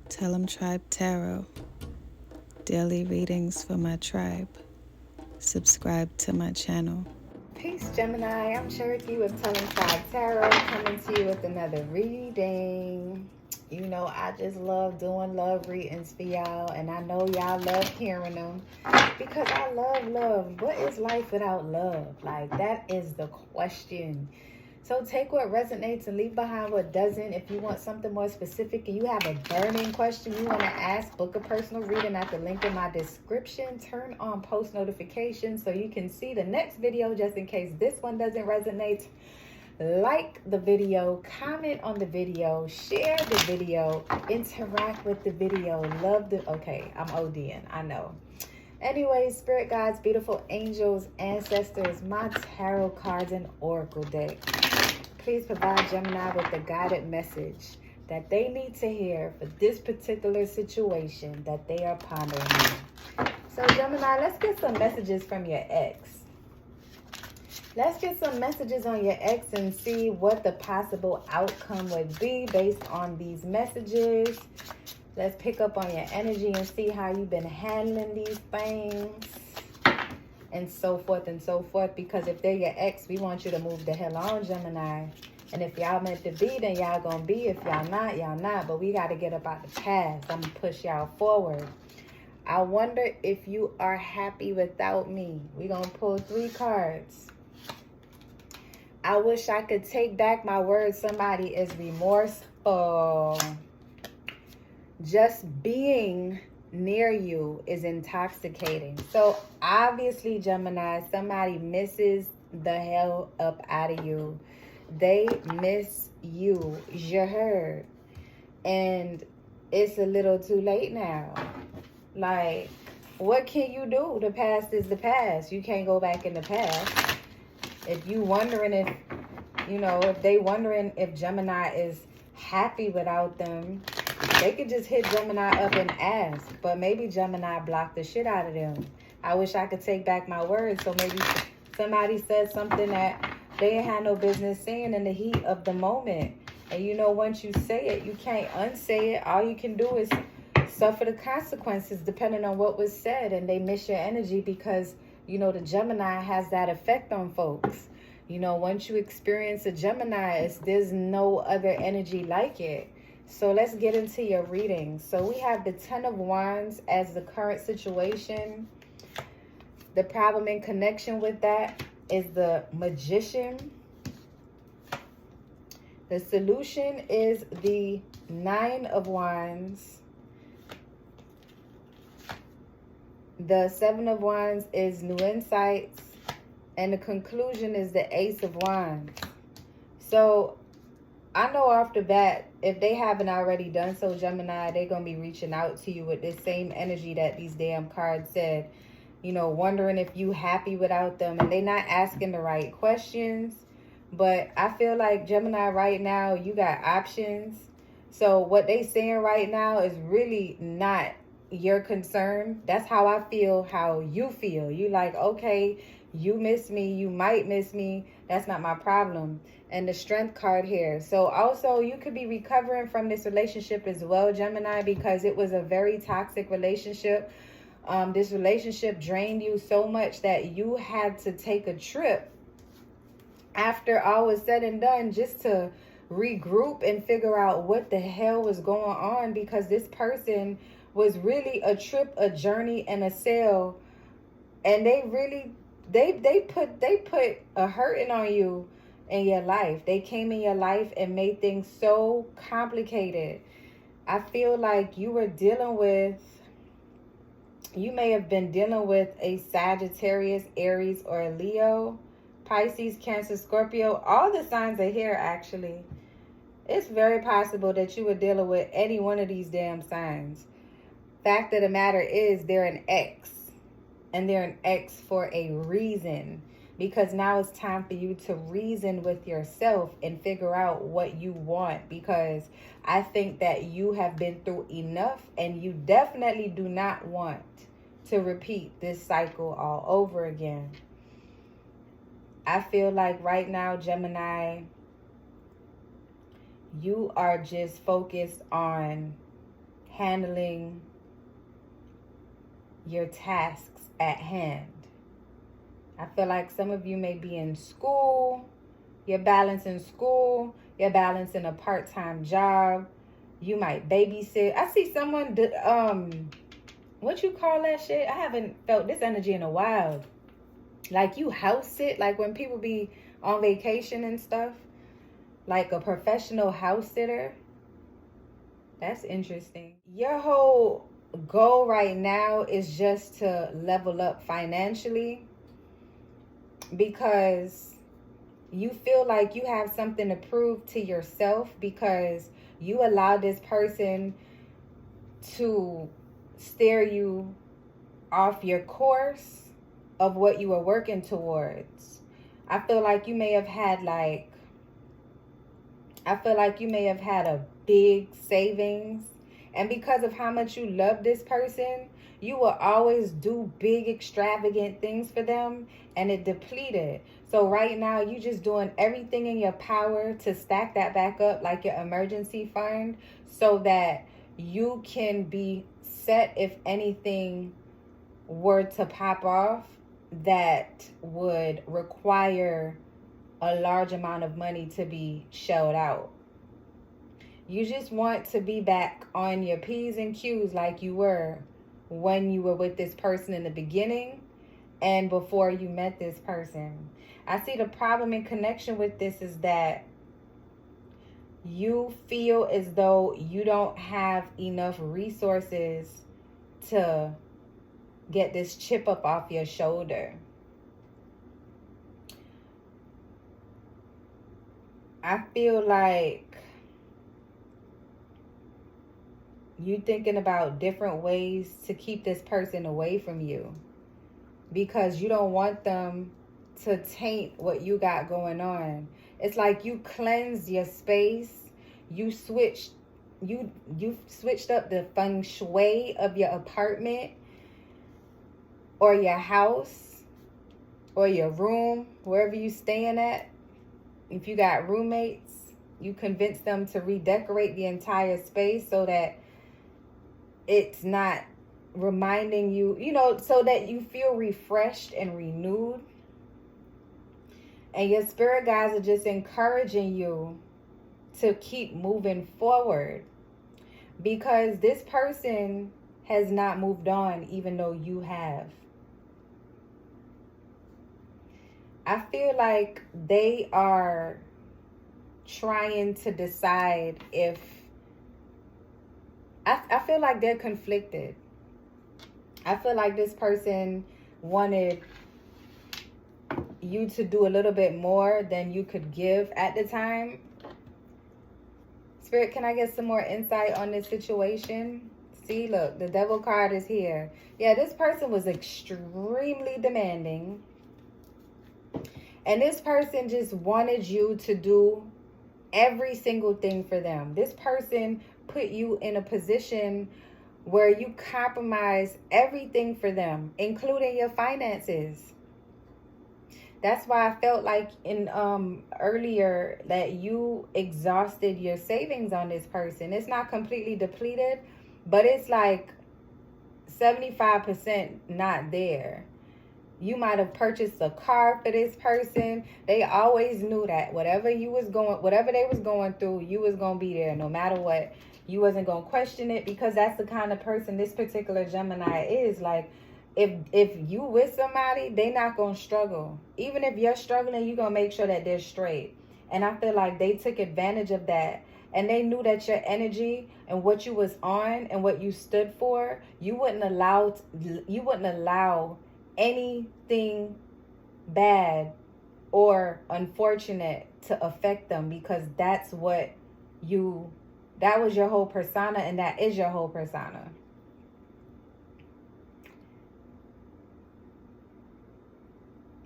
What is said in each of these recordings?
Tell 'em Tribe Tarot. Daily readings for my tribe. Subscribe to my channel. Peace, Gemini. I'm Cherokee with Telling Tribe Tarot, coming to you with another reading. You know, I just love doing love readings for y'all, and I know y'all love hearing them because I love love. What is life without love? Like, that is the question. So take what resonates and leave behind what doesn't. If you want something more specific and you have a burning question you want to ask, book a personal reading at the link in my description. Turn on post notifications so you can see the next video just in case this one doesn't resonate. Like the video, comment on the video, share the video, interact with the video. Love the... Okay, I'm ODing, I know. Anyways, spirit guides, beautiful angels, ancestors, my tarot cards and oracle deck, please provide Gemini with the guided message that they need to hear for this particular situation that they are pondering. So Gemini, let's get some messages from your ex. Let's get some messages on your ex and see what the possible outcome would be based on these messages. Let's pick up on your energy and see how you've been handling these things and so forth and so forth. Because if they're your ex, we want you to move the hell on, Gemini. And if y'all meant to be, then y'all gonna be. If y'all not, y'all not. But we got to get up out the past. I'm gonna push y'all forward. I wonder if you are happy without me. We're gonna pull 3 cards. I wish I could take back my word. Somebody is remorseful. Just being near you is intoxicating. So obviously, Gemini, somebody misses the hell up out of you. They miss you. You heard. And it's a little too late now. Like, what can you do? The past is the past. You can't go back in the past. If you wondering if, you know, if they wondering if Gemini is happy without them, they could just hit Gemini up and ask. But maybe Gemini blocked the shit out of them. I wish I could take back my words. So maybe somebody said something that they ain't had no business saying in the heat of the moment. And you know, once you say it, you can't unsay it. All you can do is suffer the consequences depending on what was said. And they miss your energy because, you know, the Gemini has that effect on folks. You know, once you experience a Gemini, there's no other energy like it. So let's get into your reading. So we have the 10 of Wands as the current situation. The problem in connection with that is the Magician. The solution is the 9 of Wands. The 7 of Wands is new insights. And the conclusion is the Ace of Wands. So I know off the bat, if they haven't already done so, Gemini, they're going to be reaching out to you with this same energy that these damn cards said. You know, wondering if you happy without them. And they're not asking the right questions. But I feel like, Gemini, right now, you got options. So what they saying right now is really not your concern. That's how I feel, how you feel. You like, okay, you miss me, you might miss me. That's not my problem. And the Strength card here. So also, you could be recovering from this relationship as well, Gemini, because it was a very toxic relationship. This relationship drained you so much that you had to take a trip after all was said and done just to regroup and figure out what the hell was going on, because this person was really a trip, a journey, and a sail. And they really, they put a hurting on you in your life. They came in your life and made things so complicated. I feel like you were dealing with, you may have been dealing with a Sagittarius, Aries, or a Leo, Pisces, Cancer, Scorpio. All the signs are here, actually. It's very possible that you were dealing with any one of these damn signs. Fact of the matter is, they're an ex. And they're an ex for a reason. Because now it's time for you to reason with yourself and figure out what you want. Because I think that you have been through enough, and you definitely do not want to repeat this cycle all over again. I feel like right now, Gemini, you are just focused on handling your tasks at hand. I feel like some of you may be in school. You're balancing school. You're balancing a part-time job. You might babysit. I see someone, what you call that shit? I haven't felt this energy in a while. Like you house sit, like when people be on vacation and stuff. Like a professional house sitter. That's interesting. Your whole goal right now is just to level up financially, because you feel like you have something to prove to yourself, because you allow this person to steer you off your course of what you were working towards. I feel like you may have had a big savings, and because of how much you love this person, you will always do big extravagant things for them, and it depleted. So right now you just doing everything in your power to stack that back up like your emergency fund, so that you can be set if anything were to pop off that would require a large amount of money to be shelled out. You just want to be back on your P's and Q's like you were when you were with this person in the beginning and before you met this person. I see the problem in connection with this is that you feel as though you don't have enough resources to get this chip up off your shoulder. I feel like you thinking about different ways to keep this person away from you, because you don't want them to taint what you got going on. It's like you cleansed your space. You switched up the feng shui of your apartment or your house or your room, wherever you staying at. If you got roommates, you convince them to redecorate the entire space so that it's not reminding you, so that you feel refreshed and renewed. And your spirit guides are just encouraging you to keep moving forward, because this person has not moved on even though you have. I feel like they are trying to decide if... I feel like they're conflicted. I feel like this person wanted you to do a little bit more than you could give at the time. Spirit, can I get some more insight on this situation? See, look, the devil card is here. Yeah, this person was extremely demanding. And this person just wanted you to do every single thing for them. This person put you in a position where you compromise everything for them, including your finances. That's why I felt like in earlier that you exhausted your savings on this person. It's not completely depleted, but it's like 75% not there. You might have purchased a car for this person. They always knew that whatever they was going through, you was going to be there no matter what. You wasn't going to question it, because that's the kind of person this particular Gemini is. Like, if you with somebody, they not going to struggle. Even if you're struggling, you're going to make sure that they're straight. And I feel like they took advantage of that. And they knew that your energy and what you was on and what you stood for, you wouldn't allow anything bad or unfortunate to affect them, because that was your whole persona, and that is your whole persona.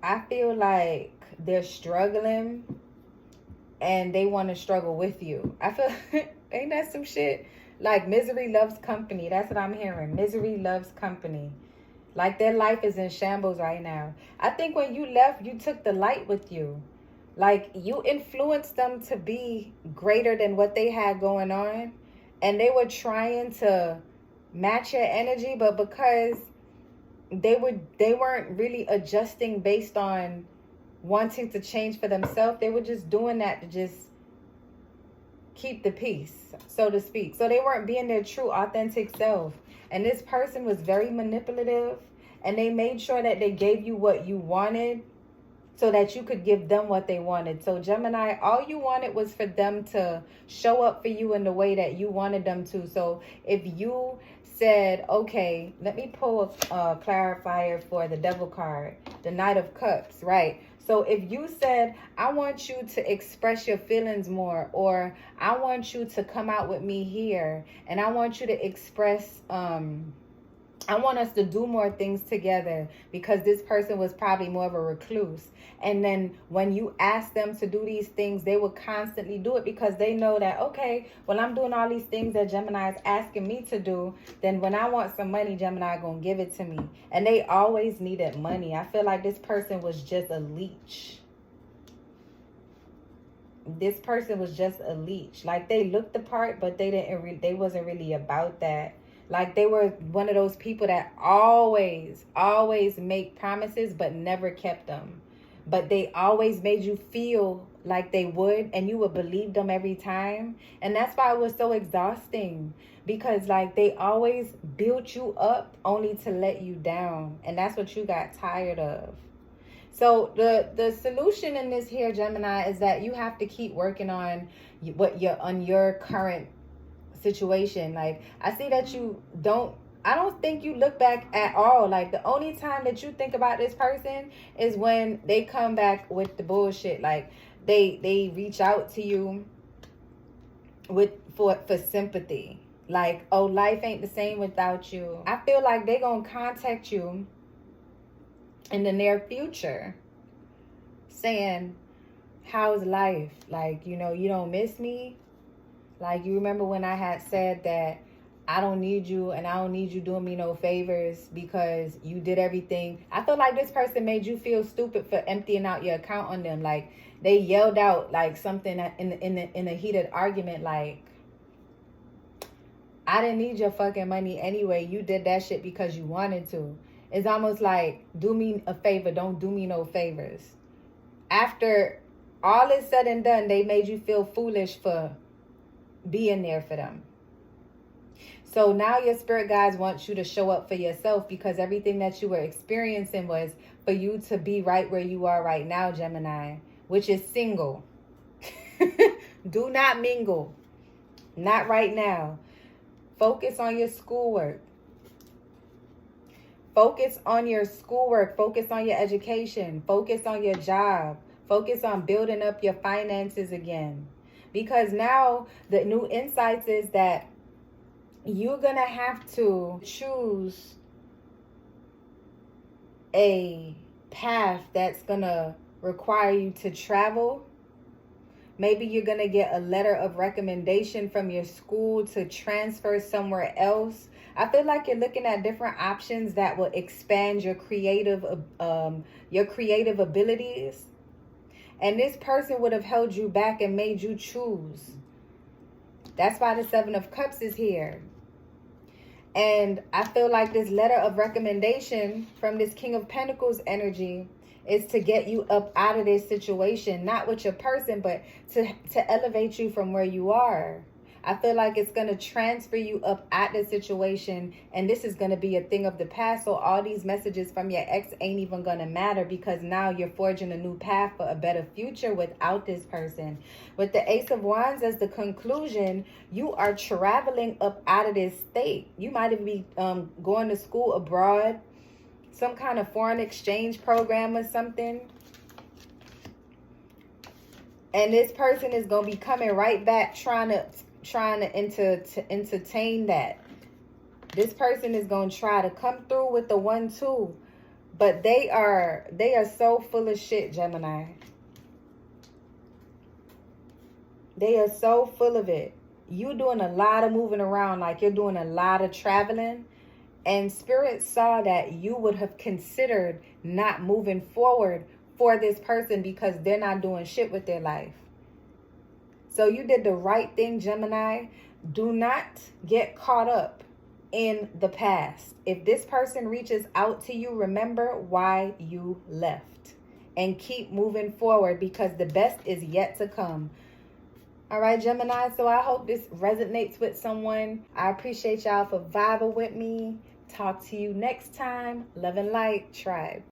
I feel like they're struggling and they want to struggle with you. I feel, ain't that some shit? Like, misery loves company. That's what I'm hearing. Misery loves company. Like, their life is in shambles right now. I think when you left, you took the light with you. Like, you influenced them to be greater than what they had going on. and they were trying to match your energy, but because they weren't really adjusting based on wanting to change for themselves, they were just doing that to just keep the peace, so to speak. So they weren't being their true authentic self. And this person was very manipulative, and they made sure that they gave you what you wanted so that you could give them what they wanted. So Gemini, all you wanted was for them to show up for you in the way that you wanted them to. So if you said, okay, let me pull a clarifier for the Devil card, the Knight of Cups, right? So if you said, I want you to express your feelings more, or I want you to come out with me here, and I want you to express, I want us to do more things together, because this person was probably more of a recluse. And then when you ask them to do these things, they will constantly do it because they know that, okay, well, I'm doing all these things that Gemini is asking me to do. Then when I want some money, Gemini going to give it to me. And they always needed money. I feel like this person was just a leech. This person was just a leech. Like, they looked the part, but they wasn't really about that. Like, they were one of those people that always make promises but never kept them. But they always made you feel like they would, and you would believe them every time. And that's why it was so exhausting, because like they always built you up only to let you down. And that's what you got tired of. So the solution in this here, Gemini, is that you have to keep working on your current situation. Like, I see that I don't think you look back at all. Like, the only time that you think about this person is when they come back with the bullshit. Like, they reach out to you for sympathy. Like, oh, life ain't the same without you. I feel like they gonna contact you in the near future saying, how's life? Like, you don't miss me? Like, you remember when I had said that I don't need you, and I don't need you doing me no favors because you did everything. I feel like this person made you feel stupid for emptying out your account on them. Like, they yelled out like something in a heated argument, like, I didn't need your fucking money anyway. You did that shit because you wanted to. It's almost like, do me a favor, don't do me no favors. After all is said and done, they made you feel foolish for being there for them. So now your spirit guides want you to show up for yourself, because everything that you were experiencing was for you to be right where you are right now, Gemini, which is single. Do not mingle. Not right now. Focus on your schoolwork. Focus on your schoolwork. Focus on your education. Focus on your job. Focus on building up your finances again. Because now the new insights is that you're going to have to choose a path that's going to require you to travel. Maybe you're going to get a letter of recommendation from your school to transfer somewhere else. I feel like you're looking at different options that will expand your creative abilities. And this person would have held you back and made you choose. That's why the Seven of Cups is here. And I feel like this letter of recommendation from this King of Pentacles energy is to get you up out of this situation. Not with your person, but to elevate you from where you are. I feel like it's going to transfer you up at the situation, and this is going to be a thing of the past. So all these messages from your ex ain't even going to matter, because now you're forging a new path for a better future without this person. With the Ace of Wands as the conclusion, you are traveling up out of this state. You might be going to school abroad, some kind of foreign exchange program or something. And this person is going to be coming right back trying to entertain that. This person is going to try to come through with the 1-2, but they are so full of shit, Gemini. They are so full of it. You're doing a lot of moving around, like you're doing a lot of traveling, and Spirit saw that you would have considered not moving forward for this person because they're not doing shit with their life. So you did the right thing, Gemini, Do not get caught up in the past. If this person reaches out to you, remember why you left and keep moving forward, because the best is yet to come. All right, Gemini, so I hope this resonates with someone. I appreciate y'all for vibing with me. Talk to you next time. Love and light, tribe.